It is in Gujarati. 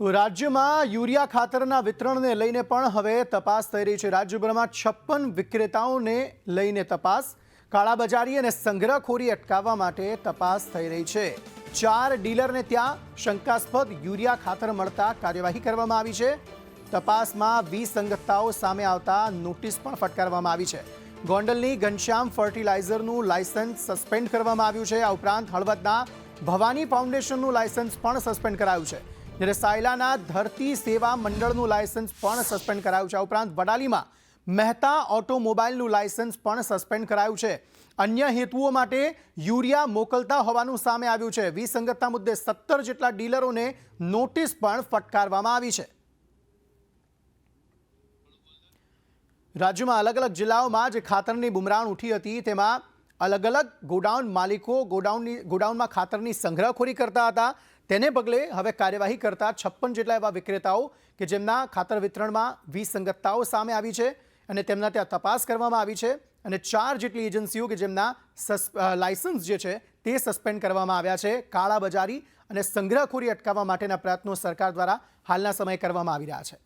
રાજ્યમાં યુરિયા ખાતરના વિતરણને લઈને પણ હવે તપાસ થઈ રહી છે। રાજ્યભરમાં 56 વિક્રેતાઓને લઈને તપાસ, કાળાબજારી અને સંગ્રહખોરી અટકાવવા માટે તપાસ થઈ રહી છે। 4 ડીલરને ત્યાં શંકાસ્પદ યુરિયા ખાતર મળતા કાર્યવાહી કરવામાં આવી છે। તપાસમાં વિસંગતતાઓ સામે આવતા નોટિસ પણ ફટકારવામાં આવી છે। ગોંડલની ઘનશ્યામ ફર્ટિલાઇઝરનું લાયસન્સ સસ્પેન્ડ કરવામાં આવ્યું છે। આ ઉપરાંત હળવદના ભવાની ફાઉન્ડેશનનું લાયસન્સ પણ સસ્પેન્ડ કરાયું છે, જ્યારે સાયલાના ધરતી સેવા મંડળનું લાયસન્સ પણ સસ્પેન્ડ કરાયું છે। આ ઉપરાંત વડાલીમાં મહેતા ઓટોમોબાઈલનું લાયસન્સ પણ સસ્પેન્ડ કરાયું છે। અન્ય હેતુઓ માટે યુરિયા મોકલતા હોવાનું સામે આવ્યું છે। વિસંગતતા મુદ્દે 17 જેટલા ડીલરોને નોટિસ પણ ફટકારવામાં આવી છે। રાજ્યમાં અલગ અલગ જિલ્લાઓમાં જે ખાતરની બુમરાણ ઉઠી હતી, તેમાં અલગ અલગ ગોડાઉન માલિકો ગોડાઉનમાં ખાતરની સંગ્રહખોરી કરતા હતા। તેને પગલે હવે કાર્યવાહી કરતા 56 જેટલા એવા વિક્રેતાઓ કે જેમના ખાતર વિતરણમાં વિસંગતતાઓ સામે આવી છે અને તેમના ત્યાં તપાસ કરવામાં આવી છે, અને 4 જેટલી એજન્સીઓ કે જેમના લાયસન્સ જે છે તે સસ્પેન્ડ કરવામાં આવ્યા છે। કાળાબજારી અને સંગ્રહખોરી અટકાવવા માટેના પ્રયત્નો સરકાર દ્વારા હાલના સમયે કરવામાં આવી રહ્યા છે।